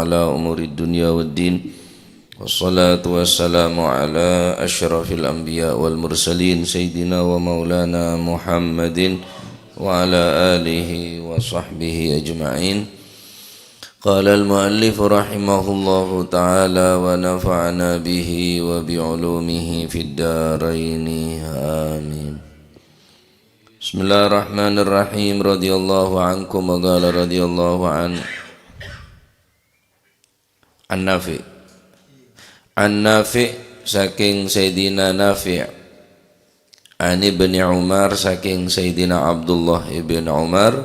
على أمور الدنيا والدين والصلاة والسلام على أشرف الأنبياء والمرسلين سيدنا ومولانا محمد وعلى آله وصحبه أجمعين. قال المؤلف رحمه الله تعالى ونفعنا به وبعلومه في الدارين آمين. بسم الله الرحمن الرحيم. رضي الله عنكم وقال رضي الله عن Nafi saking Sayyidina Nafi' an ibn Umar saking Sayyidina Abdullah ibn Umar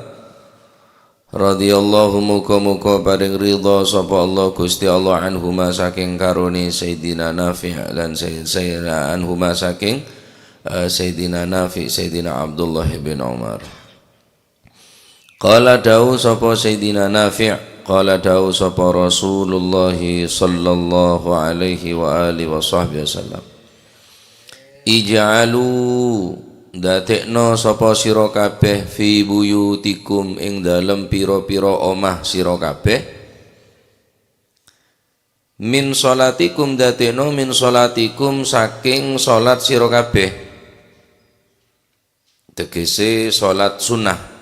radhiyallahu muka-muka paring ridha sapa Allah Gusti Allah anhuma saking karone Sayyidina Nafi' lan Sayyidina anhuma saking Sayyidina Nafi' Sayyidina Abdullah ibn Umar. Qala dawu sapa Sayyidina Nafi' qala dawu sapa Rasulullah sallallahu alaihi wa alihi wa sahbihi wasallam ij'alu dadekno sapa sira kabeh fi buyutikum ing dalem pira-pira omah sira kabeh min salatikum dadekno min salatikum saking salat sira kabeh tegese salat sunnah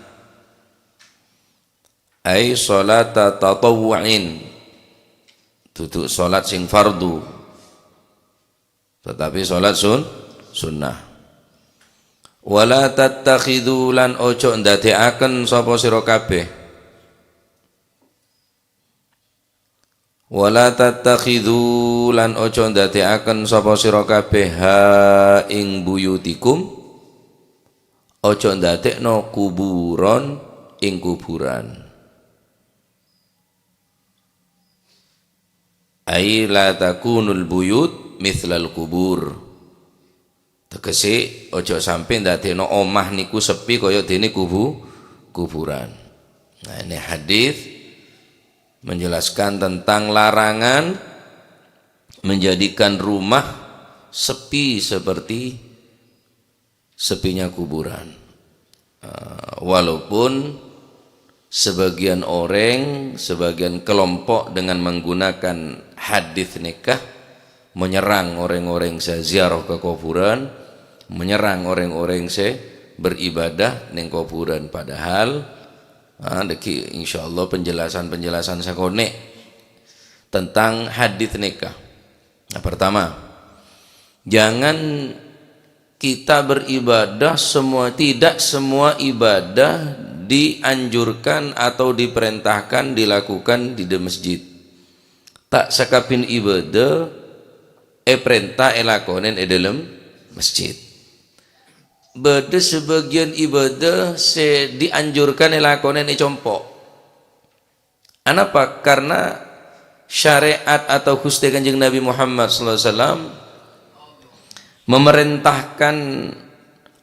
ai salat tatawwu'in duduk salat sing fardu tetapi salat sunnah. Wala tattakhidhu lan ojo ndadekaken sapa sira kabeh wala tattakhidhu lan ojo ndadekaken sapa sira kabeh ha ing buyutikum ojo ndadekno kuburon ing kuburan. Ai la takunul buyut mithlal kubur tegese ojo sampai ndadekno omah niku sepi kaya dene kuburan. Nah, ini hadis menjelaskan tentang larangan menjadikan rumah sepi seperti sepinya kuburan. Walaupun sebagian orang, sebagian kelompok dengan menggunakan hadis nikah menyerang orang-orang yang ziarah ke kuburan, menyerang orang-orang yang beribadah ning kuburan, padahal deki insyaallah penjelasan sakone tentang hadis nikah. Nah, pertama, jangan kita beribadah tidak semua ibadah dianjurkan atau diperintahkan dilakukan di masjid. Tak sakapin ibadah perintah lakonen dalam masjid. Beda sebagian ibadah dianjurkan lakonen compok. Kenapa? Karena syariat atau Gusti Kanjeng Nabi Muhammad sallallahu alaihi wasallam memerintahkan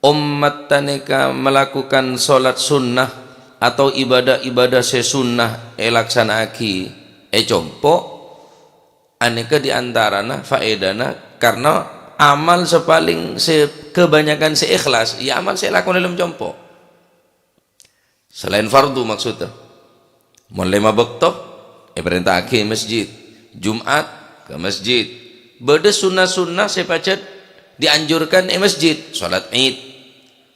umat taneka melakukan solat sunnah atau ibadah-ibadah sesunnah laksanaaki compok aneka diantarana faedana karena amal sepaling kebanyakan seikhlas ya amal saya lakukan dalam compok selain fardu maksudnya mulai mabektoh perintahaki masjid Jumat ke masjid beda sunnah-sunnah saya pacet dianjurkan masjid solat Id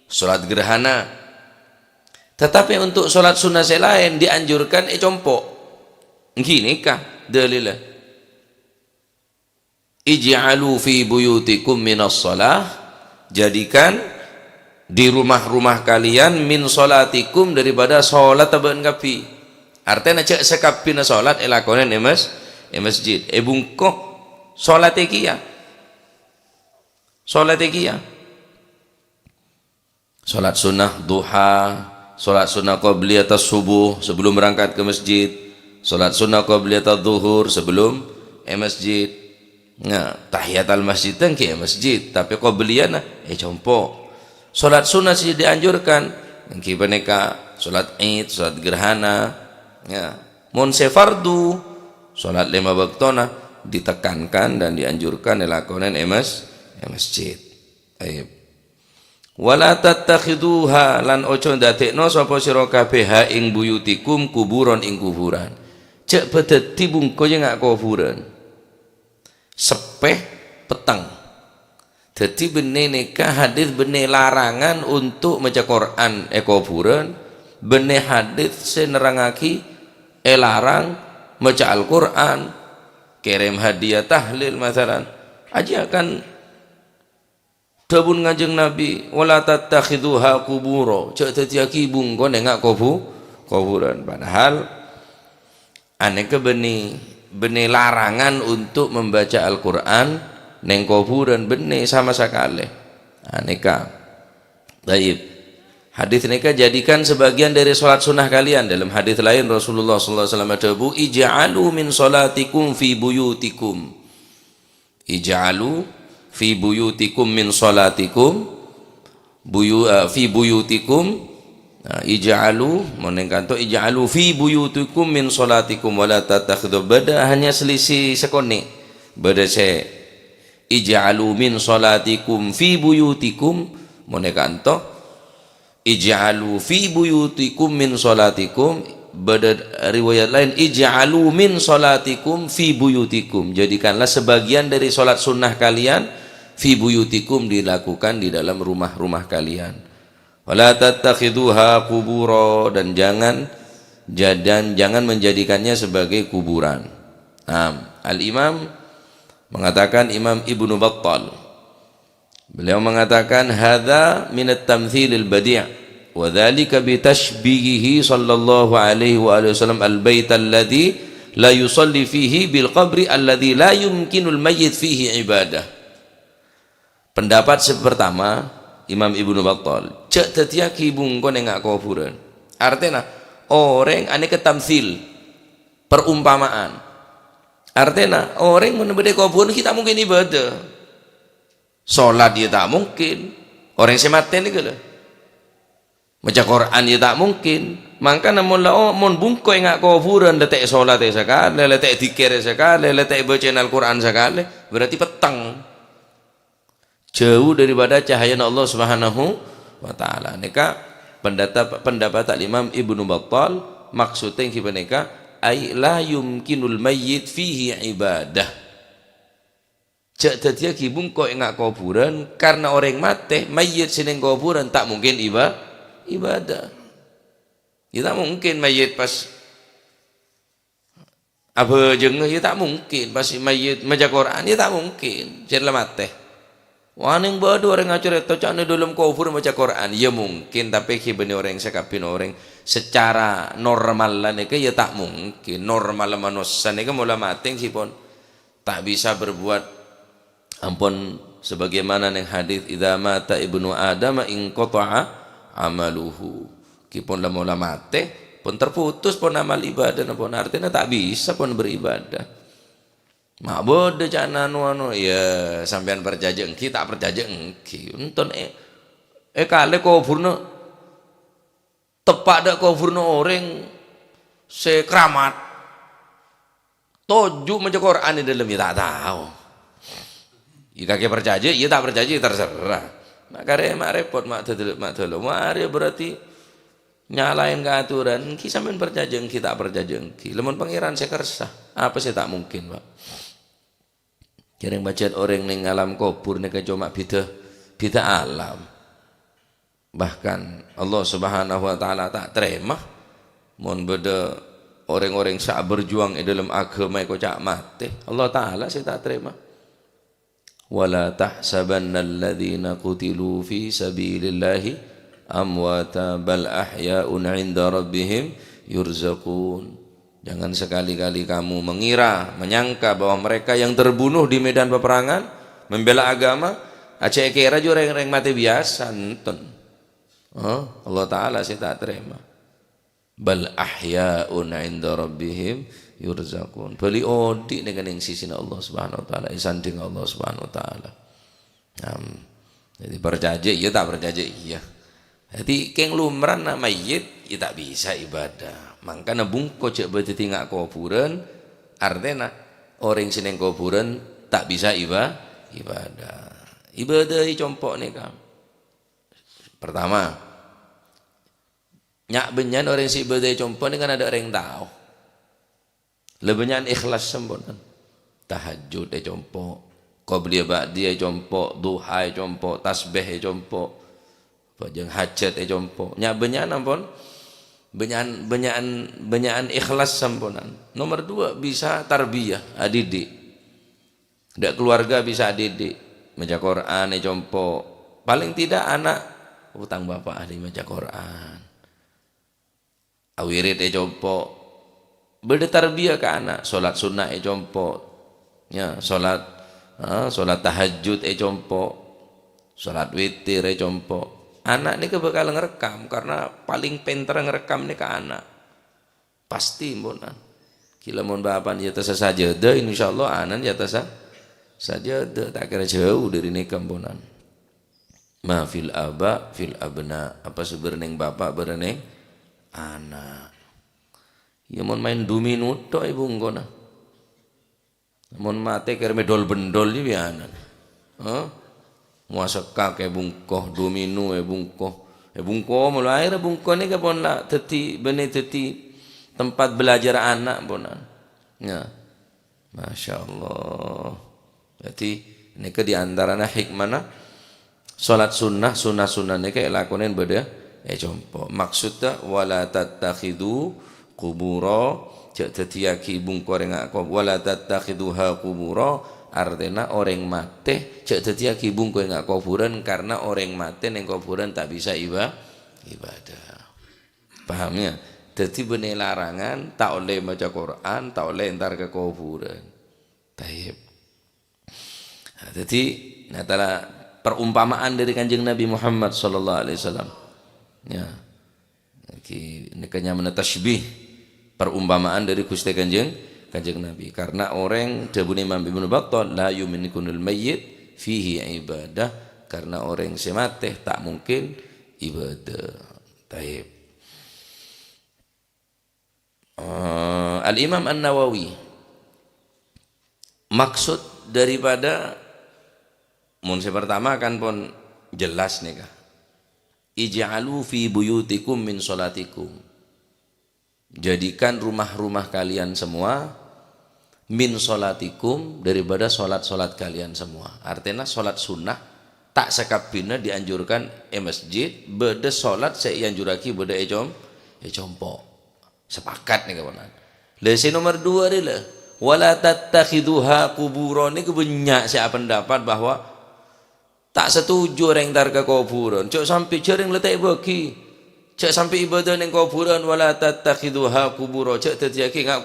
sholat gerhana, tetapi untuk sholat sunnah lain dianjurkan compok. Gini kah dalilnya? Ij'alu fi buyutikum minas shalah, jadikan di rumah-rumah kalian min sholatikum daripada sholat taban kapi. Artinya cek sekapina sholat elakonen masjid. Bungkoh sholat kia. Sholat kia. Salat sunnah duha, salat sunnah qabliyah subuh sebelum berangkat ke masjid, salat sunnah qabliyah zuhur sebelum masjid. Nah, tahiyatul masjid kan ke masjid, tapi qabliyah nah compok. Salat sunnah sih dianjurkan, ki paneka salat Id, salat gerhana. Ya, mun fardu, salat 5 waktona ditekankan dan dianjurkan dilakukan masjid. Aib. Wala tattakhiduha lan ojo ndadekno sapa sira kabeh ing buyutikum kuburon ing kuburan. cek bedeti bungkonya ngak kuburan sepeh petang. Jadi benih nikah hadis benih larangan untuk maca Quran kuburan, benih hadis senerangaki larang maca Al-Quran, kirim hadiah tahlil masalan aja kan dabun ngajeng Nabi wala tattakhidhuha qubura cek tetiaki bungko nengak kuburan, padahal aneka benih larangan untuk membaca Al-Quran neng kuburan benih sama sekali aneka. Baik, hadis neka jadikan sebagian dari sholat sunnah kalian. Dalam hadis lain Rasulullah sallallahu alaihi wasallam ij'alu min salatikum fi buyutikum, ij'alu fi buyutikum min salatikum fi buyutikum. Ij'alu menengkanto ij'alu fi buyutikum min salatikum wala tattakhidhu, beda hanya selisih sekone beda se ij'alu min salatikum fi buyutikum menengkanto ij'alu fi buyutikum min salatikum, beda riwayat lain ij'alu min salatikum fi buyutikum, jadikanlah sebagian dari salat sunnah kalian fi buyutikum dilakukan di dalam rumah-rumah kalian. Wala tattakhidhuha qubura, dan jangan menjadikannya sebagai kuburan. Al-Imam mengatakan, Imam Ibnu Battal beliau mengatakan hadza min at-tamtsilil badi' wa dzalika bi tashbihihi sallallahu alaihi wa alihi wasallam al-bait alladhi la yusalli fihi bil qabri alladhi la yumkinul mayyit fihi ibadah. Pendapat pertama Imam Ibnu Battal cek tetiaki bungko nengak kuburan, artinya orang ane ketamsil perumpamaan, artinya orang menebede kuburan kita mungkin ibadah sholat dia tak mungkin, orang sematen itu lah baca Quran dia tak mungkin, maka namun lah mon bungko nengak kuburan letak sholat sekali, letak dzikir sekali, letak baca Al-Quran sekali, berarti petang jauh daripada cahaya Allah Subhanahu wa taala. Nika pendapat Imam Ibnu Battal maksudnya kipaneka ai la yumkinul mayyit fihi ibadah. Cek tadi kibung kok enggak kuburan karena orang mati mayyit sineng kuburan tak mungkin ibadah. Kita mungkin mayyit pas apa jeung ya tak mungkin pas mayyit maca Quran ya tak mungkin jen mati. Waning badu orang ngacur itu cakna dalam kubur baca Quran ya mungkin, tapi kibani orang sekapin orang secara normal lah nika ya tak mungkin. Normal manusia nika mula mating sipon tak bisa berbuat ampun sebagaimana neng hadis idza mata ibnu adam in qata'a amaluhu, kipun lah mula mate pun terputus pun amal ibadah pun artinya tak bisa pun beribadah. Mak bodoh cana anu ya sampean percaya engki tak percaya engki unton kale kuburna tepak dak kuburna orang sekeramat toju maca Quran di dalam ya tak tahu jika ke percaya ya tak percaya terserah makare mak repot mak dulu mari berarti nyalain keaturan engki sampean percaya engki tak percaya engki lemon pangeran saya kersah apa sih tak mungkin Pak. Kiring baca orang ning alam kubur nek cuma bida alam. Bahkan Allah Subhanahu wa taala tak terima mun beda orang-orang sak berjuang di dalam agama kok cak mati. Allah taala sih tak terima. Wala tahsabanna alladziina qutilu fi sabilillahi amwata bal ahya'un 'inda rabbihim yurzaqun. Jangan sekali-kali kamu mengira, menyangka bahwa mereka yang terbunuh di medan peperangan membela agama, aceh kira juga orang mati biasa, nonton. Allah Taala sih tak terima. Bal ahya'un 'inda rabbihim yurzaqun. Beli odi dengan yang sisi Allah Subhanahu wa taala, isanding Allah Subhanahu wa taala. Jadi percaya iya tak percaya iya. Jadi keng lumrah nama mayit ya tak bisa ibadah. Makanya bungko cek berarti ngak kuburan artinya orang sineng kuburan tak bisa ibadah. Ibadah compok nih kam. Pertama, nyak benyan orang si ibadah compok ini kan ada orang tahu. Lebenyan ikhlas sembonan. Tahajud compok, qabliyah ba'diyah compok, duha compok, tasbih compok, pajang hajat compok. Nya benyan ampun. Benyan ikhlas samponan. Nomor 2 bisa tarbiyah, didik. Dak keluarga bisa didik. Baca Quran compok. Paling tidak anak utang bapak ahli baca Quran. Awirid compok. Beda tarbiyah ke anak, salat sunnah compok. Ya, salat tahajud compok. Salat witir compok. Anak ini bakal ngerekam karena paling pinter ngerekam ini ke anak. Pasti mbonan. Kila mon bapak jatah sajadah insyaallah anak jatah sajadah tak kira jauh dari nikah mbonan. Ma fil aba fil abna, apa sebenarnya bapak bereneng anak. Ya mon main domino tok ibu ngkona. Mon mate kira medol bendol ya anak. Muasaka ke bungkoh domino bungkoh mulai air bungkoh ni ke pon lah teti bene teti tempat belajar anak ponan ya Masya Allah. Jadi ini ke diantaranya hikmana salat sunnah ni ke lakonin beda jompo maksudnya wala tattakhidu qubura cak tetiaki bungkoh rengak wala tattakhiduha qubura. Artinya orang mati cak tetiaki bungkoh enggak kuburan karena orang mati neng kuburan tak bisa ibadah. Pahamnya? Jadi benih larangan tak oleh baca Quran, tak oleh entar ke kuburan. Taib. Nah, jadi natala perumpamaan dari Kanjeng Nabi Muhammad sallallahu alaihi wasallam. Ya. Ini kenyamanan tasbih perumpamaan dari Gusti Kanjeng Nabi karena orang dabun Imam Ibnu Battal la yuminkunul mayyit fihi ibadah karena orang semateh tak mungkin ibadah. Taib. Al-Imam An-Nawawi maksud daripada munse pertama kan pun jelas nih kah. Ij'alu fi buyutikum min salatikum. Jadikan rumah-rumah kalian semua min solatikum daripada solat kalian semua. Artinya solat sunnah tak sekapina dianjurkan masjid beda solat seianjuraki beda compok. Sepakat nih kawan. Lesi nomor 2 adalah wala tattakhiduha kuburan. Ini kebanyak saya pendapat bahwa tak setuju orang tar ke kuburan. Cok sampai jaring letak bagi. Cok sampai ibadah ning kuburan wala tattakhiduha kubura. Cok tetiaki ngak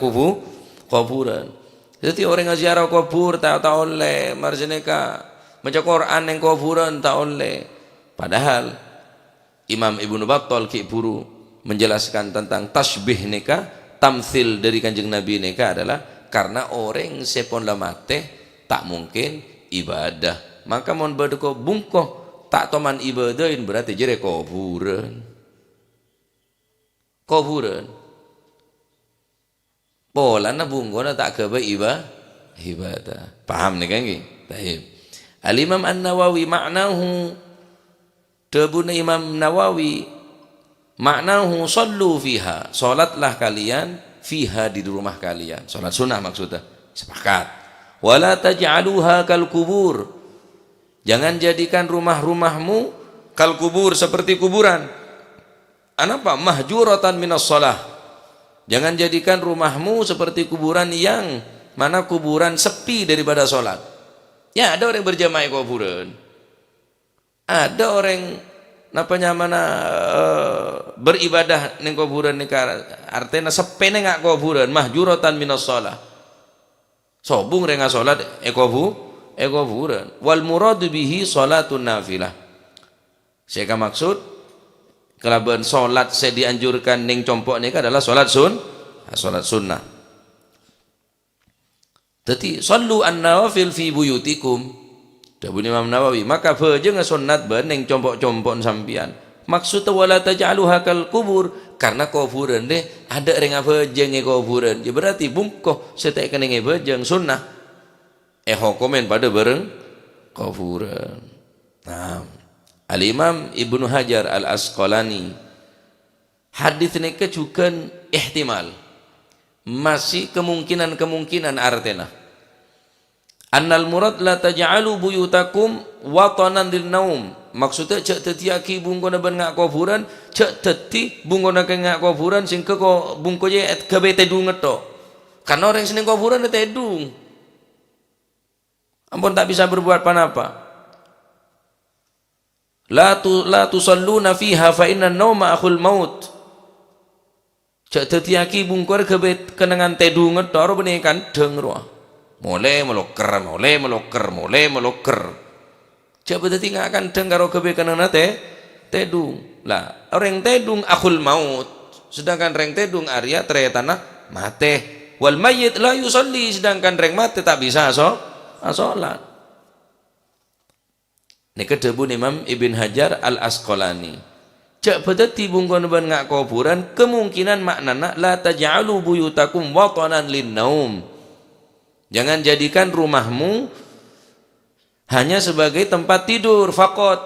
kuburan. Jadi orang ngaziarah kubur tak oleh marjeneka baca Quran yang kuburan tak oleh. Padahal Imam Ibnu Battal Ki Buru menjelaskan tentang tasbih nikah, tamthil dari Kanjeng Nabi nikah adalah karena orang sepon lamate tak mungkin ibadah. Maka mon badeko bungkoh tak toman ibadahin berarti jere kuburan. Pola na bungko na tak keba ibadah. Paham nih kan? Baik. Al-Imam An-Nawawi maknahu debuna Imam Nawawi maknahu sallu fiha. Salatlah kalian fiha di rumah kalian. Salat sunnah maksudnya. Sepakat. Wala taj'aluha kal kubur. Jangan jadikan rumah-rumahmu kal kubur seperti kuburan. Anapa? Mahjuratan minas shalah. Jangan jadikan rumahmu seperti kuburan yang mana kuburan sepi daripada sholat. Ya ada orang berjamaah kuburan. Ada orang beribadah ning kuburan ning artinya sepi ning ngak kuburan mahjuratan minas shalah. Sobung renga sholat kuburan. Wal muradu bihi sholatun nafilah. Saya maksud kelaban solat saya dianjurkan ning compok nika adalah solat sunnah. Jadi sallu an-nawafil fi buyutikum. Dawuh Imam Nawawi, maka beje ngesunat ben ning compok-compok sampean. Maksud wala taj'aluha kal kubur karena kuburan deh ada ring beje nge kuburan. Ya berarti bungkoh setek kene nge beje sunnah. Hukumen pada bareng kuburan. Nah, Al-Imam Ibnu Hajar Al-Asqalani hadis ini juga ihtimal masih kemungkinan artinya annal murad la taj'alu buyutakum watanan lin naum, maksudnya cek tetiaki bungkona ben ngak kuburan, cek teti bungkona ke ngak kuburan sing ke ko bungko je et gabe tedung to, karena orang seneng kuburan tedung ampun tak bisa berbuat panapa. La tusalluna fiha fa inna nauma akhul maut, cek tetiaki bungkor gabe kenangan tedung to ro bene kandeng ro mulai meloker cek berarti nggak akan dengar gabe kenangan tedung lah orang tedung akhul maut, sedangkan reng tedung Arya tanah mate wal mayyit la yusalli, sedangkan reng mate tak bisa sholat. Ini kedebun Imam Ibn Hajar Al Asqalani cak berarti bungkon ban ngak kuburan kemungkinan maknana la taj'alu buyutakum watanan lin naum, jangan jadikan rumahmu hanya sebagai tempat tidur faqat.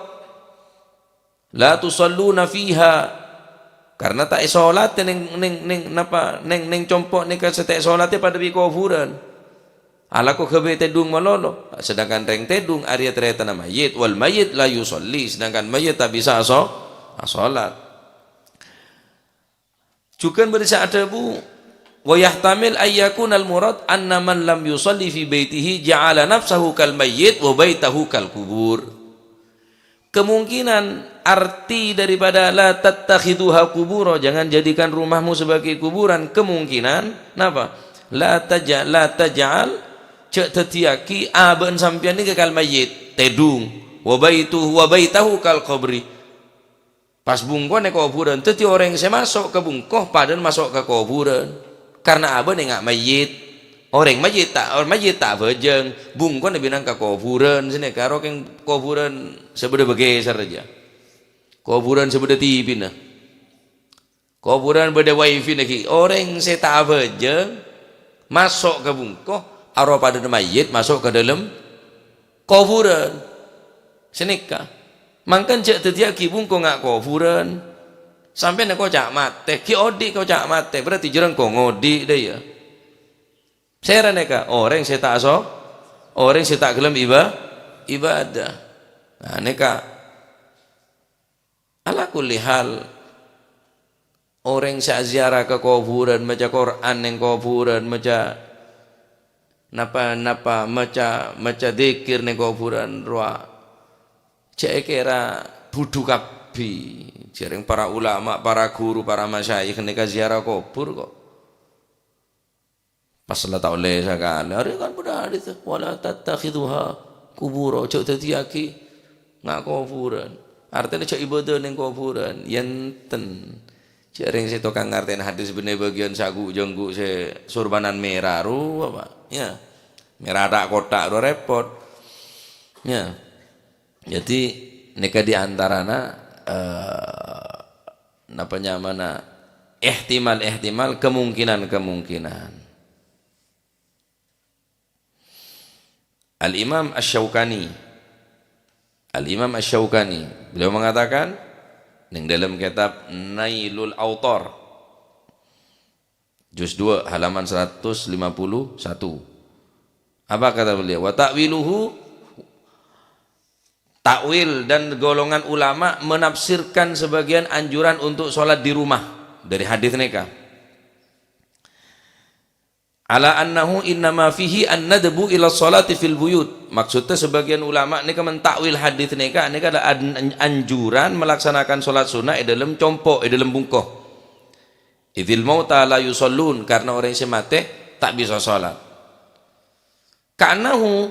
La tusalluna fiha, karena tak salat neng compok ning kasete salate pada bi kuburan. Ala ko gabe tedung malolo, sedangkan reng tedung Arya tereta mayit wal mayit la yusalli, sedangkan mayit tak bisa salat. Juga berisa ada bu wa yahtamil ayyakun al murad anna man lam yusalli fi baitihi ja'ala nafsahu kal mayyit wa baitahu kal kubur. Kemungkinan arti daripada la tattakhiduha kubura, jangan jadikan rumahmu sebagai kuburan, kemungkinan napa la taj'al cek tetiaki aben sampian ni kal mayyit tedung wa baitahu kal qabri, pas bungko ne kuburan teti orang saya masuk ke bungkoh padan masuk ke kuburan karena apa nih ngak mayit orang mayit tak bejeng bungko ne binang ke kuburan sini karo keng kuburan sebedah begeser aja, kuburan sebedah TV nah, kuburan beda wifi lagi orang saya tak bejeng masuk ke bungkoh aro pada mayit masuk ke dalam kuburan senika mangkan cek tetiaki bungko ngak kuburan sampai nak kocak mate ki odi kocak mate berarti jereng ko ngodi deh ya. Saya neka orang saya tak orang saya tak gelem ibadah. Nah neka ala kulli hal orang saya ziarah ke kuburan maca Quran neng kuburan maca napa maca zikir neng kuburan roa cek kira budu kabi jarang para ulama, para guru, para masyayikh neka ziarah kubur kok. Pas lah tak oleh sekali. Hari kan pada hadis wala tattakhiduha kubura, cok tetiaki ngak kuburan. Artinya cok ibadah ning kuburan. Yenten. Jarang saya tukang ngartiin hadis bener bagian sagu jenggu saya surbanan merah ru apa? Ya. Merah tak kotak ru repot. Ya. Jadi neka di antarana napanya mana ihtimal kemungkinan Al-Imam Asy-Syaukani beliau mengatakan ning dalam kitab Nailul Autar juz 2 halaman 151 apa kata beliau wa ta'wiluhu, takwil dan golongan ulama menafsirkan sebagian anjuran untuk sholat di rumah dari hadis neka ala annahu innama fihi an-nadbu ila sholati fil buyut, maksudnya sebagian ulama neka mentakwil hadis neka ada anjuran melaksanakan sholat sunnah di dalam compok di dalam bungkoh idil mauta la yusallun, karena orang yang mati tak bisa sholat ka'annahu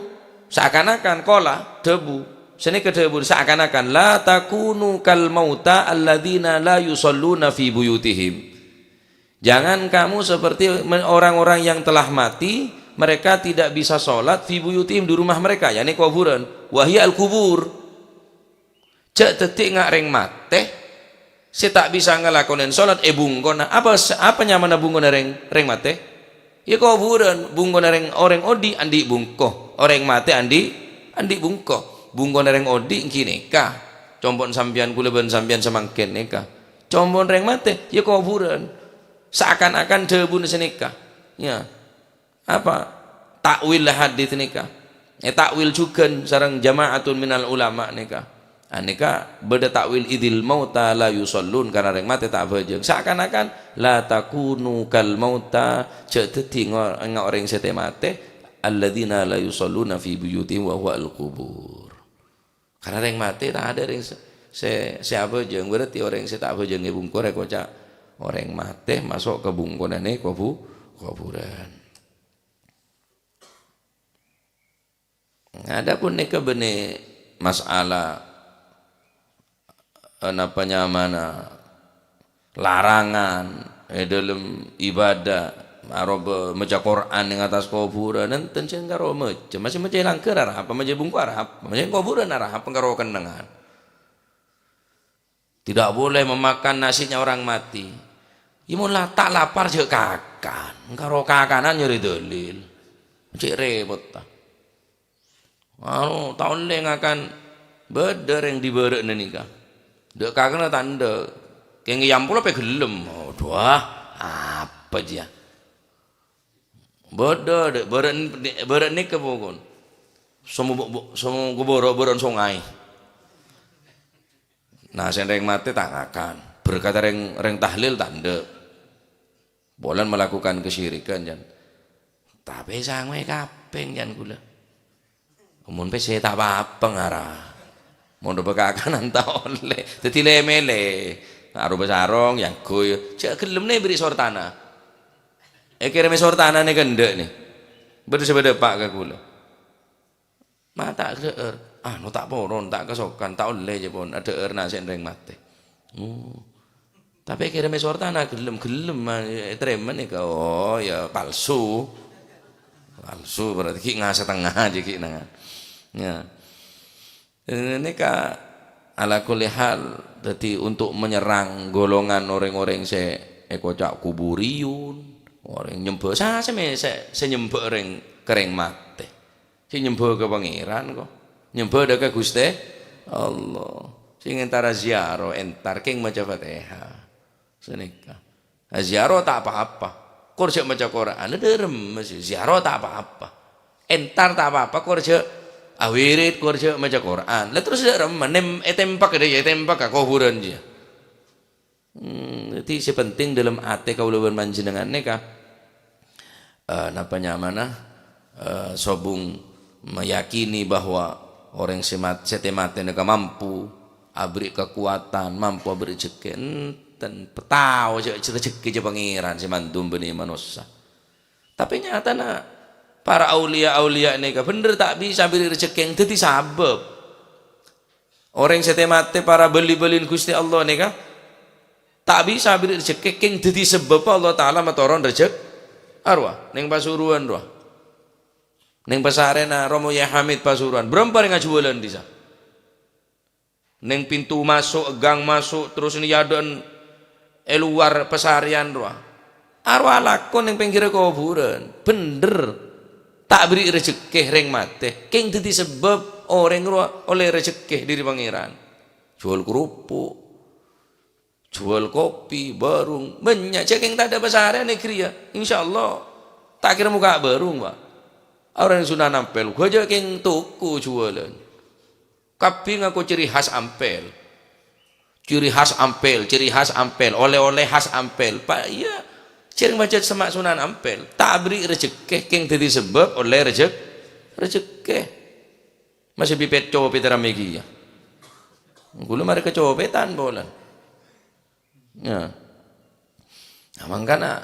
seakan-akan kola debu sini kedebur seakan-akan la takunu kal mauta alladzina la yusalluna fi buyutihim, jangan kamu seperti orang-orang yang telah mati mereka tidak bisa sholat fi buyutihim di rumah mereka, yakni kuburan wahia al kubur cek tetik ngak reng mate si tak bisa ngelakonin sholat bungkona apa nyaman bungkona reng mate ya kuburan bungkona reng orang odi andi bungkoh orang mate andi bungkoh bungkon reng odi neka compon sampian kula ben sampian semangken neka compon reng mate ya kuburan seakan-akan debun seneka Ya. Apa? Takwil hadis nikah. Takwil juga sareng jama'atun minal ulama nikah. Aneka beda takwil idil mauta la yusallun karena reng mate tak bejeng. Seakan-akan la takunu kal mauta cek dadi orang sete mate alladzina la yusalluna fi buyutihim wa huwa al qubur. Karena reng mate tak ada reng se apa jeung berarti orang se tak bejeng bungkur kocak orang mate masuk ke bungkunane kuburan. Adapun neka bene masalah napanya mana larangan dalam ibadah marob maca Quran yang atas kuburan enten cenah karo maca masih maca langkeur arah apa maca bungku arah apa maca kuburan arah apa karo kenangan. Tidak boleh memakan nasinya orang mati. Imun tak lapar je kakan karo kakanan nyeri dalil cek repot ta. Tahun leng akan beder yang diberek nikah. Dek kakaknya tanda kayak ngiyampul apa gelem. Wah apa aja beda dek beren nikah pokon semua guboro-boron sungai. Nah sen reng mati tak akan berkata reng tahlil tanda boleh melakukan kesyirikan jan tapi sangwe kaping jan gula kemun pese tak apa ngarah mau bekakan anta oleh dadi lemele karo besarong yang goy cek gelem ne beri sortana kireme sortana ne kendek nih bener sebeda pak ke kula mata keur no tak poron tak kesokan tak oleh je pun ada nasi reng mate tapi kireme sortana gelem tremen nih oh ya palsu berarti ki ngas setengah aja ki nangan ya ini ka ala kulli hal jadi untuk menyerang golongan orang-orang se ekocak kuburiyun orang nyembah se nyembah orang kering mate si nyembah ke pangeran kok nyembah ke Gusti Allah sing antara ziarah entar king maca Fatihah senika ziarah tak apa-apa kurang maca Quran derem masih ziarah tak apa-apa entar tak apa-apa kurang awirit kurang maca Quran lah terus derem nem tempak dia tempak kuburan dia jadi sepenting dalam ate kaula panjenengan neka napanya mana sobung meyakini bahwa orang setemate neka mampu abri kekuatan mampu abri rezeki enten petau rezeki je pangeran semandum benih manusia tapi nyatana para aulia neka bener tak bisa beri rezeki yang dadi sabab orang setemate para beli-belin Gusti Allah neka tak bisa beri rezeki yang dadi sebab Allah taala matoron rezeki arwah ning Pasuruan roh ning pasarena Romo Ya Hamid Pasuruan berapa yang ngajualan disa ning pintu masuk gang masuk terus ini yadon luar pesarian roh arwah lakon ning pinggir kuburan bener tak beri rezeki reng mate keng dadi sebab orang roh oleh rezeki dari pangeran jual kerupuk jual kopi barung banyak cek yang tak ada pesarian negeri ya insyaallah tak kira muka barung pak orang yang sudah nampel gua aja keng tuku jualan kabeh ngaku ciri khas Ampel ciri khas Ampel oleh-oleh khas Ampel pak iya ciri macet semak Sunan Ampel tak beri rezeki keng dadi sebab oleh rezeki masih pipet copet ramegi ya gula mari kecopetan bolan ya mangkana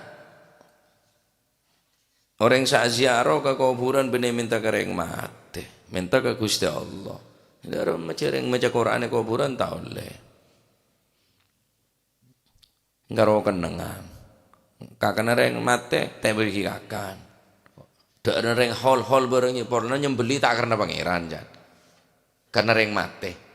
orang saat ziarah ke kuburan bener minta kereng mate minta ke Gusti Allah dari macereng maca Quran kuburan tak oleh ngaro kenangan kakana reng mate teh beri kakan dak reng hol bareng porno nyembeli tak karena pangeran jan karena reng mate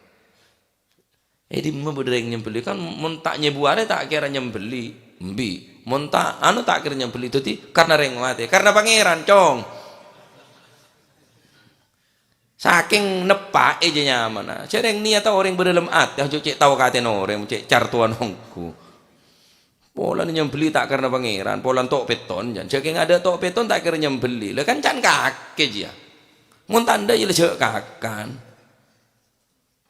di reng nyembeli kan mun tak nyebuare tak kira nyembeli mbi mun tak tak kira nyembeli dadi karena reng mate karena pangeran cong saking nepak aja nyaman cereng niat orang berdalam ati cek tahu katen orang cek cartuan hongku Polan nyembeli tak karena pangeran, polan tok peton jan. Saking ada tok peton tak kira nyembeli. Lah kan can kakek ya. Mun tanda ya lejek kakan.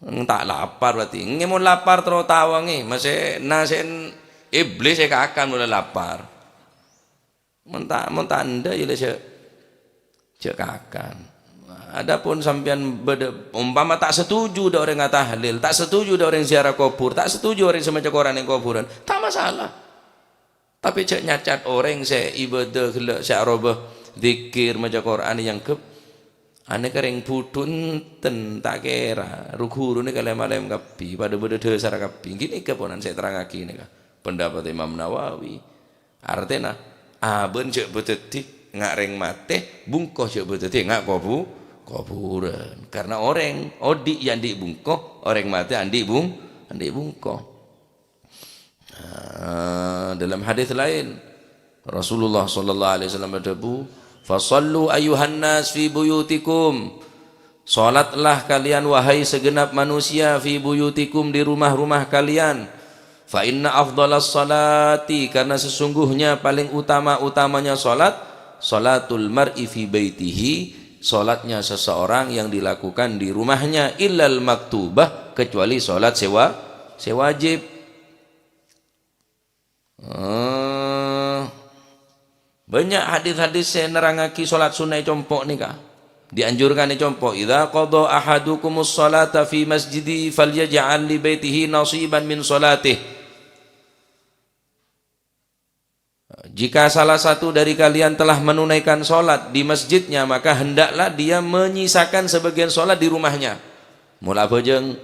Tak lapar berarti. Ngemon lapar terus tawangi, masih nasen iblis e kakan mulai lapar. Mun tanda ya lejek kakan. Adapun sampean umpama tak setuju dah orang ngata tahlil, tak setuju dah orang ziarah kubur, tak setuju orang semacam orang yang kuburan, tak masalah. Tapi cek nyacat orang saya ibadah gelak saya robah zikir macam Quran yang ke ane kering putun ten tak kira rukhuru ni kalau malam kapi pada benda dasar kapi gini keponan saya terang lagi ni pendapat Imam Nawawi artinya aben cek betetik ngak reng mate bungkoh cek betetik ngak kuburan karena orang odi yang di bungkoh orang mati andi bungkoh. Dalam hadis lain Rasulullah sallallahu alaihi wasallam berdebu fasallu ayuhan nas fi buyutikum, salatlah kalian wahai segenap manusia fi buyutikum di rumah-rumah kalian, fa inna afdalas salati, karena sesungguhnya paling utama-utamanya salat salatul mar'i fi baitihi, salatnya seseorang yang dilakukan di rumahnya, illal maktubah, kecuali salat sewajib. Banyak hadis-hadis saya nerangaki salat sunnah compok nih kak. Dianjurkan nih compok. Idza qada ahadukumus salata fi masjidi falyaj'al li baitihi nasiban min salatih. Jika salah satu dari kalian telah menunaikan salat di masjidnya, maka hendaklah dia menyisakan sebagian salat di rumahnya. Mula bojeng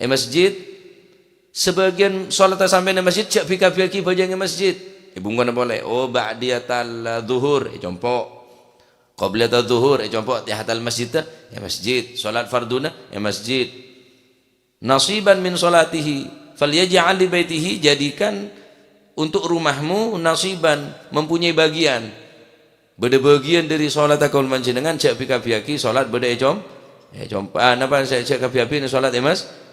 masjid sebagian salat sampai di masjid cak fika-fiki bojeng masjid. Ibu ngono boleh. Oh ba'diyatal zuhur compok. Qablatal zuhur compok tihatal masjid masjid. Salat farduna masjid. Nasiban min salatihi falyaj'al li baitihi, jadikan untuk rumahmu nasiban, mempunyai bagian. Beda bagian dari salat akaul manjenengan cak fika-fiki salat beda napa saya cak fika-fiki salat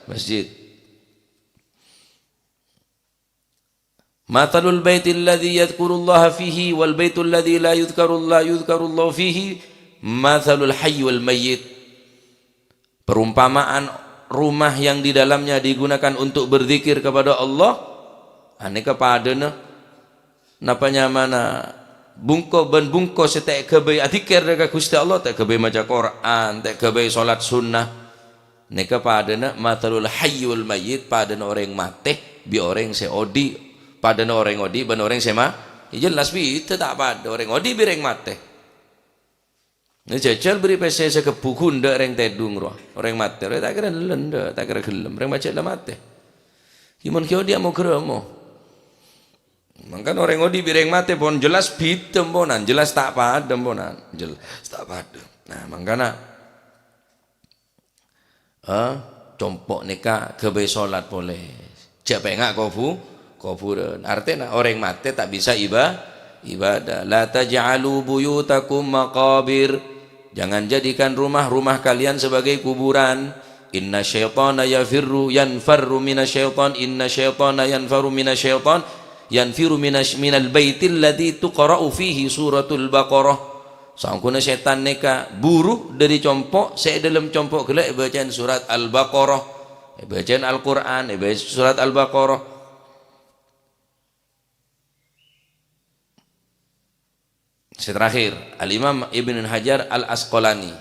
masjid. Mathalul baitil ladzi yadhkurullaha fihi wal baitul ladzi la yudhkarullahu fihi mathalul hayy wal mayyit. Perumpamaan rumah yang di dalamnya digunakan untuk berzikir kepada Allah, aneka padana napanya mana bungko ben bungko setek kebe adikir dekat Gusti Allah, tak kebe maca Quran, tak kebe salat sunnah. Neka padana mathalul hayy wal mayyit, padana orang mati bi orang seodi, padana orang odi ben orang sema. Ya jelas bi itu tak pada orang odi bi orang mati. Ni jajal beri pese sekebukun ndak orang tedung roh. Orang mati, orang tak kira lenda, tak kira gelem, orang macam lah mati. Gimana kau dia mau keremo? Mangkan orang odi bi orang mati pun jelas bitem ponan, jelas tak pada ponan, jelas tak pada. Nah, mangkana compok nikah kebe salat boleh. Cak pengak kuburan. Artinya orang mati tak bisa ibadah. La taj'alu buyutakum maqabir. Jangan jadikan rumah-rumah kalian sebagai kuburan. Inna syaitana yanfarru minasyaitan. Inna syaitana yanfarru minasyaitan. Yanfiru minal baitil ladzi tuqra'u fihi suratul Baqarah. Sangkuna setan neka buru dari compok, saya dalam compok gelak bacaan surat Al-Baqarah, bacaan Al-Quran, bacaan surat Al-Baqarah. Terakhir, Al-Imam Ibn Hajar Al-Asqalani.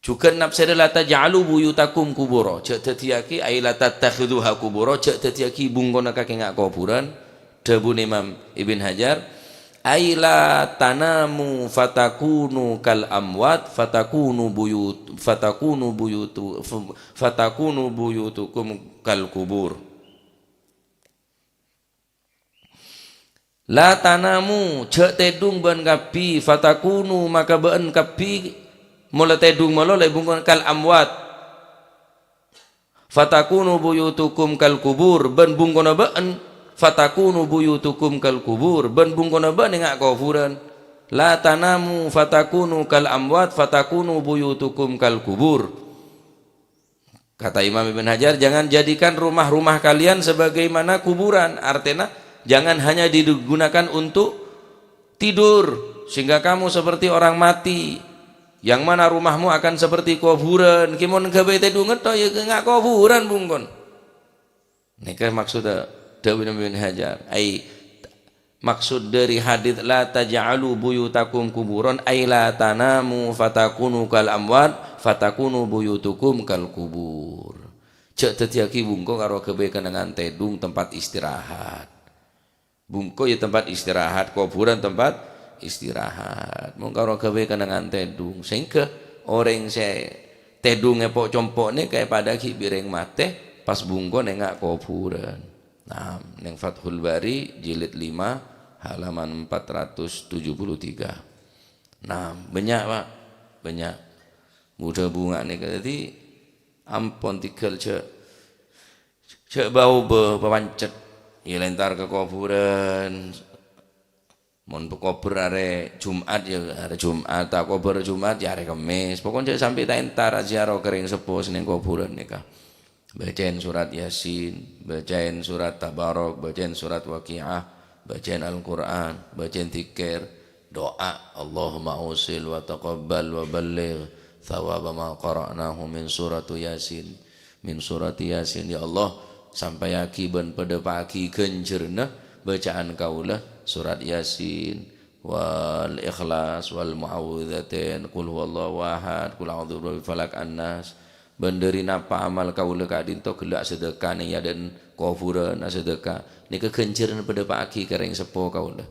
Juga nafsir la taj'alu buyutakum kubura. Cek tetiaki ay la tattakhidhuha kubura, cek tetiaki bungkona kaki ngak kuburan. Debun Imam Ibn Hajar, ay la tanamu fatakunu kal amwat fatakunu buyutukum kal kubur. La tanamu cek tedung ben kapi fatakunu maka ben kapi mula tedung mula le bungkon kal amwat fatakunu buyutukum kal kubur ben bungkon ben fatakunu buyutukum kal kubur ben bungkon ben ngak kuburan. La tanamu fatakunu kal amwat fatakunu buyutukum kal kubur. Kata Imam Ibn Hajar, jangan jadikan rumah-rumah kalian sebagaimana kuburan. Artinya jangan hanya digunakan untuk tidur sehingga kamu seperti orang mati. Yang mana rumahmu akan seperti kuburan. Kimon gawe tedu ngeto ya enggak kuburan bungkon. Nika maksudnya Dawuh Ibn Hajar. Maksud dari hadits la taj'alu buyutakum kuburan ay la tanamu fatakunu kal amwat fatakunu buyutukum kal kubur. Cek tetiaki bungko karo kebe kenangan tedung tempat istirahat. Bungko ya tempat istirahat, kuburan tempat istirahat. Mung karo kebe kenangan tedung sehingga orang saya tedung epok compok ne kayak pada ki bireng mate pas bungko nengak kuburan. Nah, neng Fathul Bari jilid 5 halaman 473. Nah, banyak Pak, banyak. Mudah bunga nih jadi ampun tinggal cek bau bepancet ya lentar ke kuburan. Mon kubur are Jumat ya hari Jumat, tak kubur Jumat ya hari Kamis. Pokoknya sampai tak entar ziarah kering sepuh seneng kuburan nikah. Bacain surat Yasin, bacain surat Tabarok, bacain surat Waqiah, bacain Al-Quran, bacain zikir, doa Allahumma ausil wa taqabbal wa balligh thawaba ma qara'nahu min surat Yasin, min surat Yasin. Ya Allah, sampai akiban pada pagi genjerna bacaan kaulah surat Yasin wal Ikhlas wal Muawwidzatain qul huwallahu ahad qul a'udzu birabbil falaq annas. Banderi napa amal kaula kadinto gelak sedekah ning ya dan kuburan sedekah nika genceran pada pagi kering sepo kaula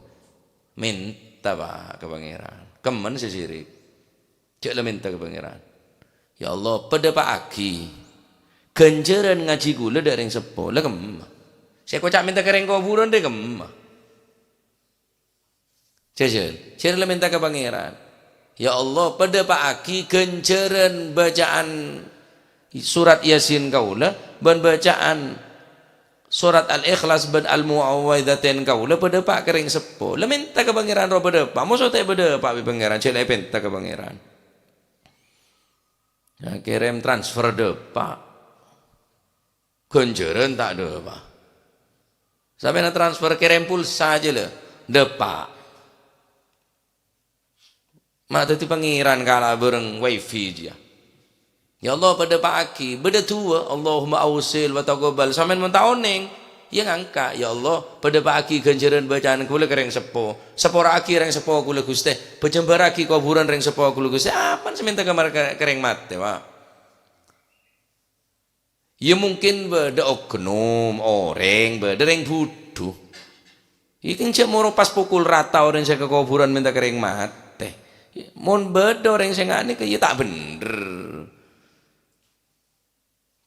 minta Pak ke pangeran kemen sesirik cek le minta ke pangeran ya Allah pada pagi genceran ngaji kula dari sepo le kem saya kocak minta kering kuburan deh kem cek le minta ke pangeran ya Allah pada pagi genceran bacaan surat Yasin kaula ban bacaan surat Al-Ikhlas ban Al-Muawwidzatain kaula pada pak kering sepo le minta ke pangeran ro pada pak mosok teh pada pak pangeran cek minta ke pangeran ya kirim transfer de pak genjeren tak de pak sampai na transfer kirim pulsa aja le de pak mak tadi pangeran kala bareng wifi dia. Ya Allah pada pagi, pada tua Allahumma ausil wa taqabbal sampean mentaoning ya ngangka ya Allah pada pagi ganjaran bacaan kula kereng sepo sepora aki reng sepo kula Gusti bejembar aki kuburan reng sepo kula Gusti apan seminta kamar kereng mate Pak ya mungkin beda oknum orang beda reng buduh ikan cek moro pas pukul rata orang saya ke kuburan minta kereng mate mon beda orang saya ngane ya tak bener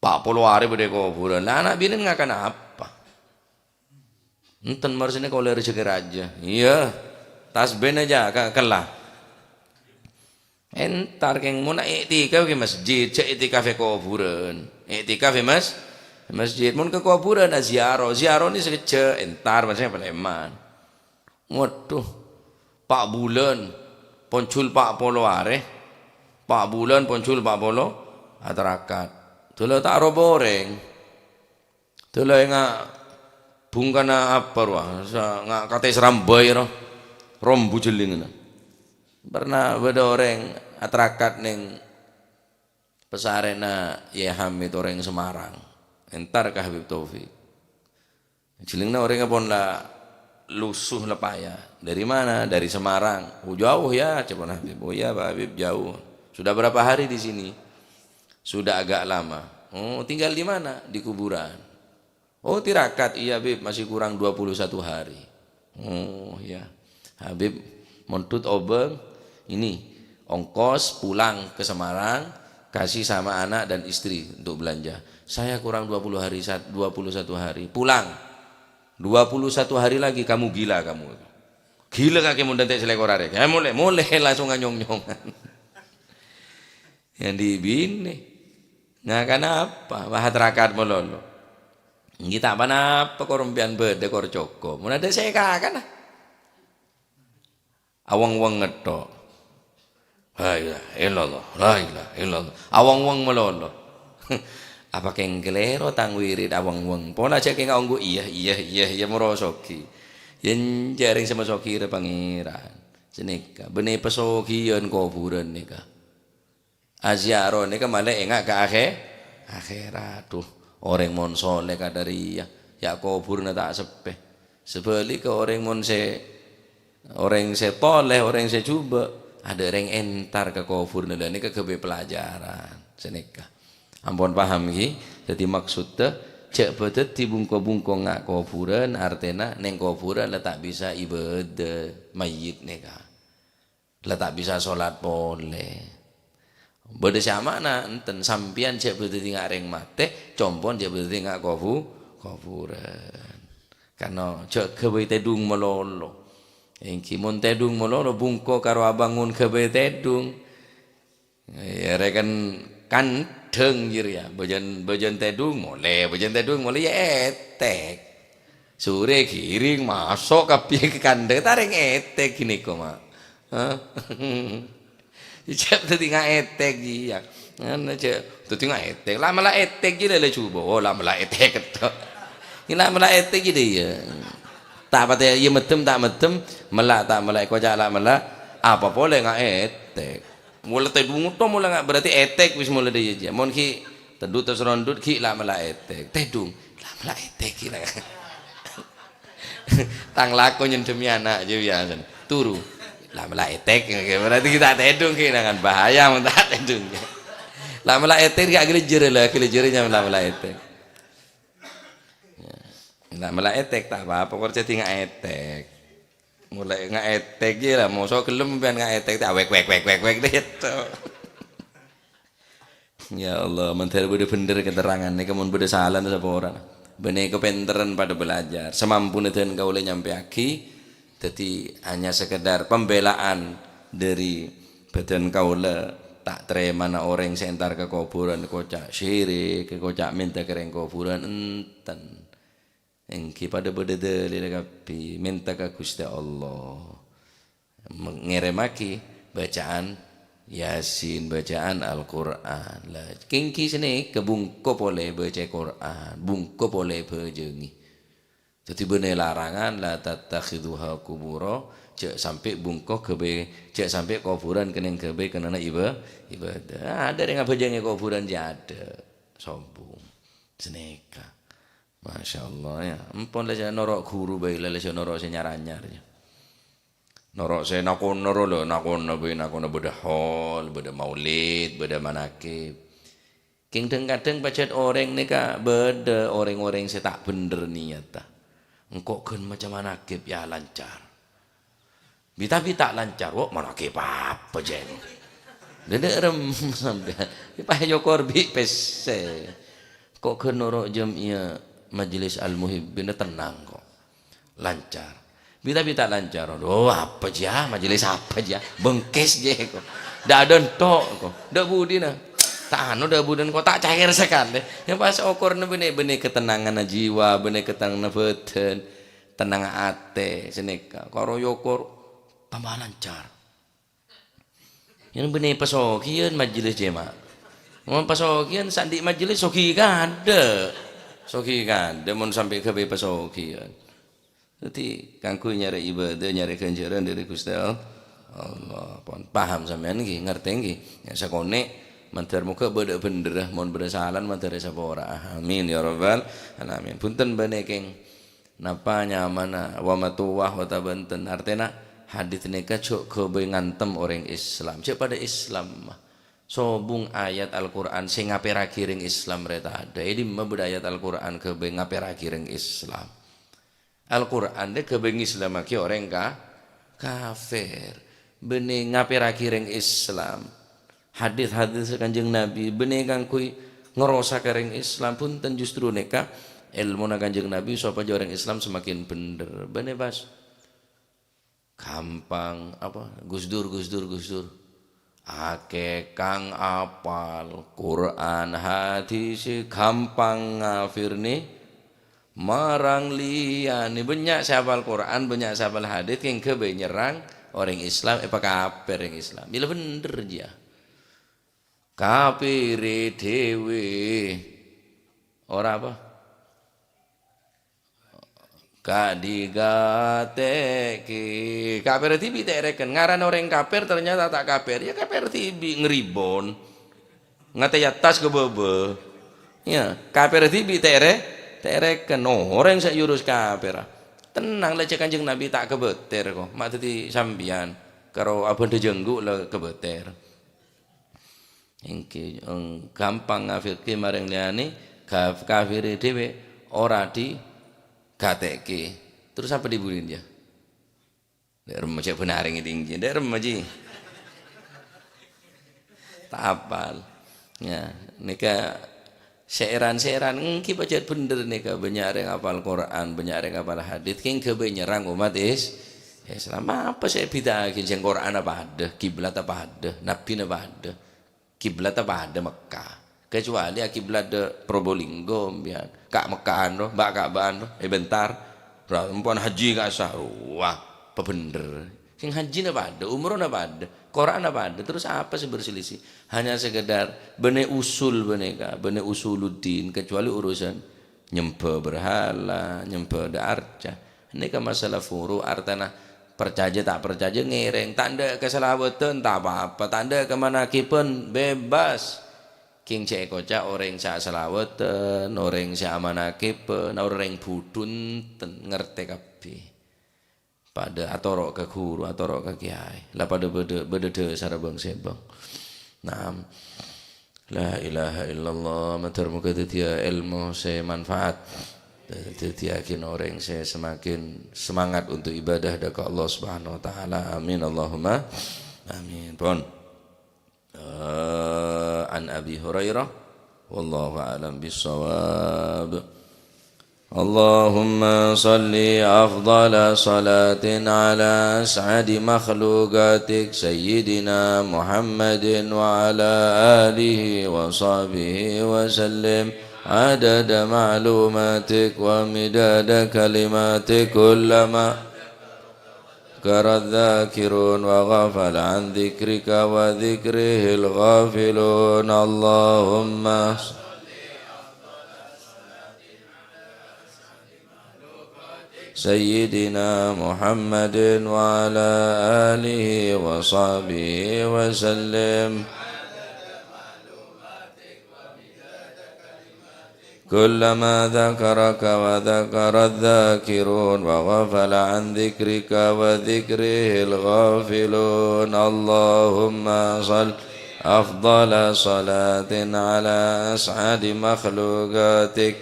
Pak puluh hari pada kuburan, lah anak bini ngakan apa? Enten marsine kau lari rezeki raja, iya, tasbih aja kalah. Entar keng mau nak iktikaf ke masjid, cek iktikaf ke kuburan, iktikaf ke masjid, mau ke kuburan ziarah ni sekece, entar maksudnya Paleman. Waduh, Pak bulan, poncul Pak puluh hari, Pak bulan poncul Pak puluh atarakat. Tula tak roboreng, tula nga bungkana apa ruah, nga kate serambai roh, rombu jeling na. Pernah beda orang atrakat neng pesarena ya Hamid orang Semarang, entar ke Habib Taufik. Jelingna orang pun lah lusuh lepaya. Dari mana? Dari Semarang. Oh jauh ya, coba Habib. Oh ya Pak Habib jauh. Sudah berapa hari di sini? Sudah agak lama. Oh, tinggal di mana? Di kuburan. Oh, tirakat. Iya, Habib, masih kurang 21 hari. Oh, ya. Habib montut obeng ini ongkos pulang ke Semarang kasih sama anak dan istri untuk belanja. Saya kurang 21 hari. Pulang. 21 hari lagi kamu gila kamu. Gila kaki mun dantek selekor arek. Ya mulai langsung nganyong-nyongan. Yang dibini nah kenapa wahat rakat melolo kita apa korumpian bede kor coko mun ada saya kan awang-wang ngetok la ilaha illallah awang-wang melolo Apa keng kelero tang wirid awang-wang. Pona cek keng nganggo iya merosoki. Yen jaring sama sokire pangeran. Senika bene pesokian kuburan nika. Aziaro nika malah engak ke akhirat. Tuh orang mon soleh kadariya. Ya kuburna tak sepe. Sebalik ke orang se toleh, orang se coba. Ada orang entar ke kuburna dan nika kebe pelajaran. Senika. Ampun paham ki. Jadi maksudnya cek betul di bungko-bungko ngak kuburan artinya neng kuburan lah tak bisa ibadah mayit nika. Lah tak bisa sholat boleh. Beda sama na enten sampian cek betul tinggal reng mate, compon cek betul tinggal kuburan. Karena cek kebe tedung melolo. Engki mon tedung melolo bungko karo abangun kebe tedung. Ya rekan kanteng jir ya, bejan tedung mulai ya etek. Sore kiring masuk ke kandeng taring etek gini kok mak. Cek tu tinggal etek dia. Ana cek tu tinggal etek. Lama lah etek je le cuba. Oh lama lah etek ketok. Ini lama lah etek je dia. Tak patah ia metem tak metem, melak tak melak kau jalan melak. Apa boleh ngak etek. Mula tedung tu mula ngak berarti etek wis mula dia je. Mon ki tedut terus rondut ki lama lah etek. Tedung lama lah etek ki lah. Tang lako nyendemi anak je biasa. Turu. Lama lah etek berarti kita tedung dengan bahaya mentah tedung. Lama lah etek gak gelejer lama lah etek. Lama lah etek tak apa kerja tinggal etek. Mulai nggak etek je lah mau so kelem pian nggak etek tak wek deh itu. Ya Allah menteri bener keterangan ini kamu beda salah sapa orang. Bener kepenteran pada belajar semampu neten kau boleh nyampe aki. Jadi hanya sekedar pembelaan dari badan kaula tak terima na orang sentar ke kuburan kocak syirik ke kocak minta kereng kuburan enten engki pada beda dalil kapi minta ke Gusti Allah ngeremaki bacaan Yasin bacaan Al-Qur'an lah kengki sini kebungko boleh baca Qur'an bungko boleh bejengi. Jadi bener larangan la tattakhidhuha kubura cek sampai bungkoh kebe cek sampai kuburan keneng kebe kenana ibadah. Ada yang ngabejange kuburan ada sombong seneka. Masya Allah ya. Empon lah saya norok guru baik lah saya norok saya nyaranyar ya. Norok saya nakon beda hol, beda maulid, beda manakib. Kadang pacet orang nika beda orang-orang saya tak bener niat. Engkau kan macam mana kip ya lancar. Tapi tak lancar, wok mana kip apa jen. Dede rem sampai. Ipa jokor bi pese. Kok kan norok jam ia majelis al-muhibbin tenang kok. Lancar. Tapi tak lancar. Oh apa aja majelis apa aja. Bengkes je kok. Dak ada entok kok. Dak budi nah. Tak anu dah budan kau tak cair sekali. Yang pas okor bener ketenangan jiwa, bener ketenangan badan, tenang ate, seneka. Karo yokor tambah lancar. Yang bener pesokian majelis jema. Mau pesokian sandi majelis soki kada, mon sampai ke pesokian. Jadi kangku nyari ibadah, nyari ganjaran dari Gusti Allah. Paham sampean nggih, ngerti nggih. Ya sakone mantar muka beda bener mohon bersalan mantar sapa ora amin ya rabbal alamin punten banekeng napa nyamana wa matuwah wa tabanten artena hadits nika cuk kebe ngantem orang Islam cuk pada Islam sobung ayat Al-Qur'an sing ngaperaki ring Islam reta ada ini mebeda ayat Al-Qur'an kebe ngaperaki ring Islam Al-Qur'an de kebe ngislamaki orang kafir bene ngaperaki ring Islam hadis-hadis Kanjeng Nabi bener kang kui ngerosak ring Islam pun ten justru neka ilmu na Kanjeng Nabi supaya orang Islam semakin bener bener bas gampang apa Gus Dur ake kang apal Quran hadis gampang ngafirni marang liyane banyak sapal Quran banyak sapal hadis yang kebe nyerang orang Islam apa kafir yang Islam bila bener dia kafir dewe Ora apa? Gak digateki. Kafir tibi tereken. Ngaran orang kafir ternyata tak kafir. Ya kafir tibi ngeribon. Ngate tas ke bebe. Ya, kafir tibi tereken. Oh, orang saya jurus kafir. Tenang lah cek Kanjeng Nabi tak kebeter kok. Mak dadi sambian. Karo abang jenggu lah kebeter. Engke gampang ngafirke marang liyane kafir dhewe ora di gateke. Terus apa dibulin dia? Dek remaja benaring tinggi, dek remaji. Tak apal. Ya, nika sya'iran-sya'iran engki baca bener nika banyak yang hafal Quran, banyak yang hafal hadis, king kebe nyerang umat Islam. Apa saya bidakin sing Quran apa ada, kiblat apa ada, nabi apa ada. Kiblat apa ada Mekah. Kecuali kiblat de Probolinggo biar kak Mekahan loh, mbak Ka'bahan loh, bentar. Perempuan haji gak sah. Wah, apa bener. Sing haji apa ada, umroh apa ada, Quran apa ada. Terus apa sih berselisih? Hanya sekedar bene usul beneka, bene usuluddin, kecuali urusan nyembah berhala, nyembah arca. Ini kan masalah furu artana percaya tak percaya ngereng, tanda keselawatan tak apa-apa, tanda kemanakipan bebas. King cek kocak orang sak selawatan, orang sak manakipan, orang budun ngerti kabeh. Pada atorok ke guru, atorok ke kiai, lah pada beda sarabang sebang. Naam. La ilaha illallah, matur muga dadi ilmu saya manfaat. Dadi yakin orang saya semakin semangat untuk ibadah dekat Allah Subhanahu wa taala. Amin Allahumma amin. Pun an Abi Hurairah wallahu a'lam bissawab. Allahumma salli afdala salatin ala as'adi makhluqatik sayyidina Muhammadin wa ala alihi wa sahbihi wa sallim adada ma'lumatik wa midada kalimatik kullama ذكر الذاكرون وغفل عن ذكرك وذكره الغافلون اللهم سيدنا محمد وعلى آله وصحبه وسلم كلما ذكرك وذكر الذاكرون وغفل عن ذكرك وذكره الغافلون اللهم صل أفضل صلاة على أسعد مخلوقاتك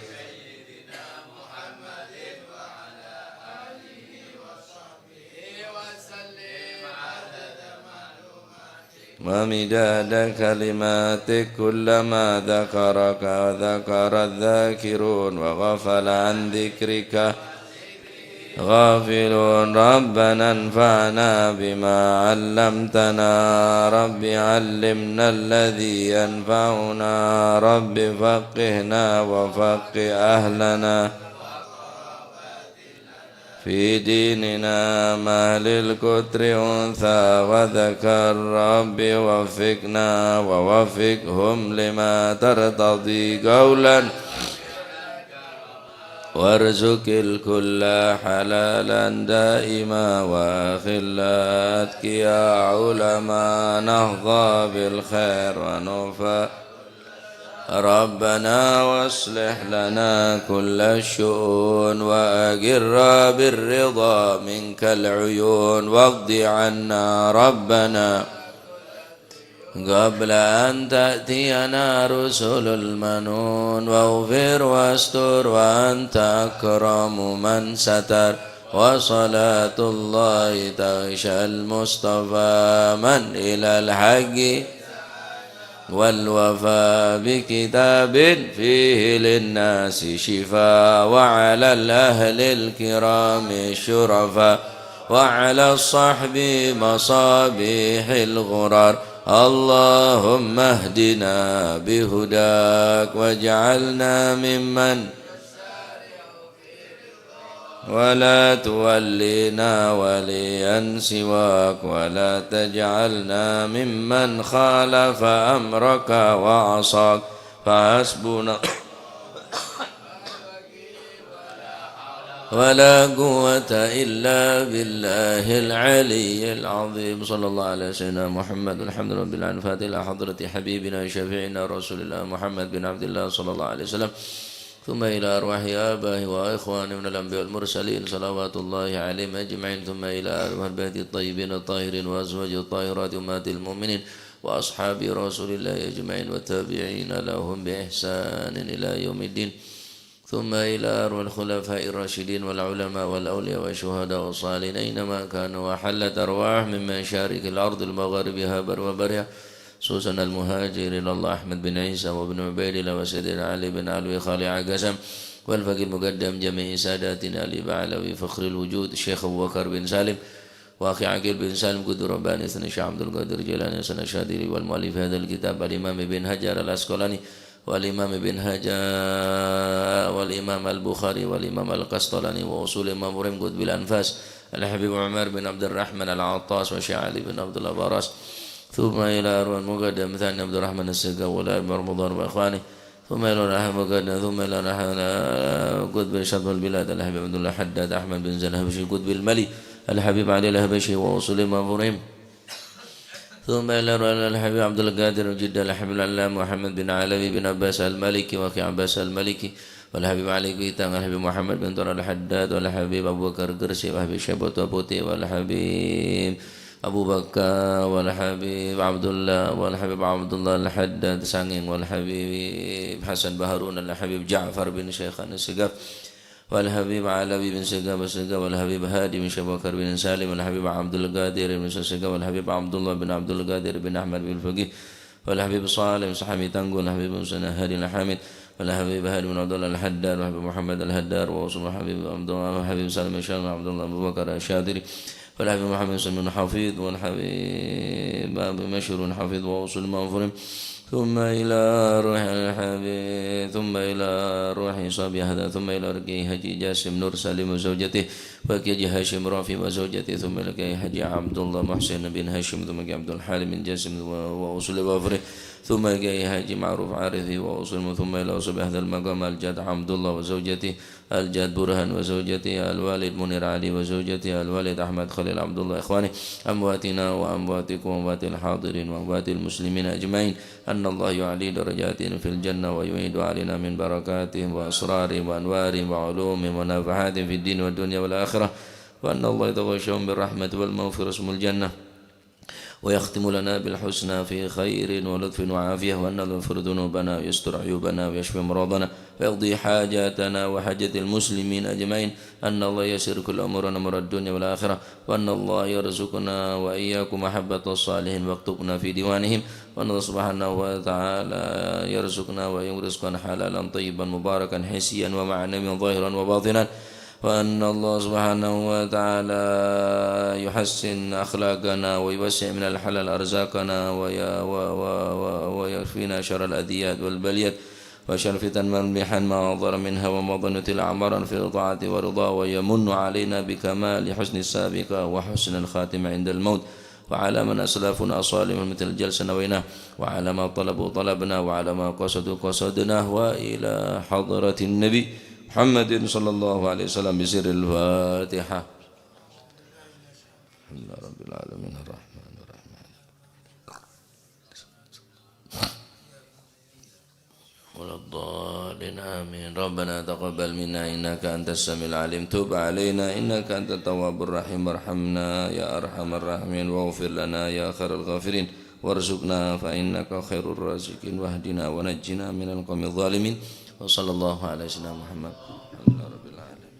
ومداد كلماتك كلما ذكرك وذكر الذاكرون وغفل عن ذكرك غافلون ربنا انفعنا بما علمتنا رب علمنا الذي ينفعنا رب فقهنا وفقه أهلنا في ديننا ما للكتر أنثى وذكر رب وفقنا ووفقهم لما ترتضي قولا وارزق الكل حلالا دائما وخلاتك يا علماء نهضى بالخير ونوفى ربنا واصلح لنا كل الشؤون وأقر بالرضا منك العيون واقض عنا ربنا قبل أن تأتينا رسل المنون واغفر واستر وأنت أكرم من ستر وصلاة الله تغشى المصطفى من إلى الحق والوفاء بكتاب فيه للناس شفاء وعلى الأهل الكرام الشرفاء وعلى الصحب مصابيح الغرار اللهم اهدنا بهداك واجعلنا ممن ولا تولينا وليا سواك ولا تجعلنا ممن خالف أمرك وعصاك فحسبنا ولا قوة إلا بالله العلي العظيم. صلى الله على سيدنا محمد. الحمد لله رب العالمين. فاتح إلى حضرة حبيبنا شفيعنا رسول الله محمد بن عبد الله صلى الله عليه وسلم، ثم إلى أرواح آبائه وإخوانه من الأنبياء والمرسلين صلوات الله عليهم أجمعين، ثم إلى أرواح البيت الطيبين الطاهرين وأزواج الطاهرات أمهات المؤمنين وأصحاب رسول الله أجمعين والتابعين لهم بإحسان إلى يوم الدين، ثم إلى أرواح الخلفاء الراشدين والعلماء والأولياء والشهداء والصالحين أينما كانوا، وحلت أرواح من مشارق الأرض المغاربها بر وبرها، خصوصا المهاجرين الله أحمد بن عيسى وابن عبيد الله وسيدنا علي بن علوي خالي عقسم، والفقيه المقدم جميع ساداتنا علي بعلوي فخر الوجود الشيخ أبو بكر بن سالم وأخي عقيل بن سالم قد رباني سنة شيخ عبد القادر جيلاني سنة شادري، والمؤلف هذا الكتاب الإمام بن هجر الأسقلاني والإمام بن هجر والإمام البخاري والإمام القسطلاني وأصول الإمام إبراهيم قطب الأنفاس الحبيب عمر بن عبد الرحمن العطاس وشيخ علي بن عبد الله باراس، ثم إلى أرواح المقدم ثاني عبد الرحمن السقا والأئمة رمضان وإخوانه، ثم إلى أرواح المقدم، ثم إلى أرواح قطب شطب البلاد الحبيب عبد الله حداد أحمد بن زين الهبشي قطب الملي الحبيب علي الهبشي وأصول الإمام إبراهيم، ثم إلى الحبيب عبد القادر جدة الحبيب العلام محمد بن علوي بن عباس المالكي وأخي عباس المالكي، والحبيب علي قيتان والحبيب محمد بن طلال الحداد، والحبيب أبو بكر قرسي والحبيب شيبة أبوتي، والحبيب أبو بكر، والحبيب عبد الله، والحبيب عبد الله الحداد سانين، والحبيب حسن بهارون، الحبيب جعفر بن شيخان السقاف، والحبيب علوي بن سقاف السقاف، والحبيب هادي بن شبكر بن سالم، والحبيب عبد القادر بن سقاف، والحبيب عبد الله بن عبد القادر بن أحمد بن الفقيه، والحبيب صالح صحابي تنقل، والحبيب مسنى هادي الحامد، والحبيب هادي بن عبد الله الحدار، والحبيب محمد الهدار، ووصل الحبيب عبد الله، والحبيب سالم بن شام عبد الله أبو بكر الشاذلي، والحبيب محمد بن حفيظ، والحبيب أبو مشهور حفيظ ووصل المغفور، ثم إلى روح الحبيب، ثم إلى روح صبي هذا، ثم إلى ركي حجي جاسم نور سالم وزوجته، وكي هاشم رافي وزوجته، ثم إلى حجي عبد الله محسن بن هاشم، ثم عبد الحالم بن جاسم ووصل وفره، ثم إلى حجي معروف عارفي ووصل، ثم إلى وصل هذا المقام الجاد عبد الله وزوجته، الجاد برهان وزوجته، الوالد منير علي وزوجته، الوالد أحمد خليل عبد الله، إخواني أمواتنا وأمواتكم وأموات الحاضرين وأموات المسلمين أجمعين، أن الله يعلي درجاتهم في الجنة ويميد علينا من بركاتهم وأسرارهم وأنوارهم وعلومهم ونفحاتهم في الدين والدنيا والآخرة، وأن الله يتغشهم بالرحمة والمغفرة اسم الجنة، ويختم لنا بالحسنى في خير ولطف وعافية، وأن يغفر ذنوبنا ويستر عيوبنا ويشفي مرضنا ويقضي حاجاتنا وحاجة المسلمين أجمعين، أن الله يسر كل أمورنا أمور الدنيا والآخرة، وأن الله يرزقنا وإياكم محبة الصالحين واكتبنا في ديوانهم، وأن الله سبحانه وتعالى يرزقنا ويرزقنا حلالا طيبا مباركا حسيا ومعنويا ظاهرا وباطنا، وأن الله سبحانه وتعالى يحسن أخلاقنا ويوسع من الحلال أرزاقنا ويكفينا شر الأذيات والبليات وشر فتن ملمحا ما ظهر منها وما ظنت الأعمار في طاعة ورضا، ويمن علينا بكمال حسن السابقة وحسن الخاتمة عند الموت، وعلى من أسلافنا صالح مثل الجلسة نويناه، وعلى ما طلبوا طلبنا، وعلى ما قصدوا قصدناه، وإلى حضرة النبي محمد صلى الله عليه وسلم بسر الفاتحة. الحمد لله رب العالمين الرحمن الرحيم ولا الضالين آمين. ربنا تقبل منا إنك أنت السميع العليم، تب علينا إنك أنت التواب الرحيم، ارحمنا يا أرحم الراحمين، واغفر لنا يا خير الغافرين، وارزقنا فإنك خير الرازقين، واهدنا ونجنا من القوم الظالمين، وصلى الله على سيدنا محمد. الحمد لله رب العالمين.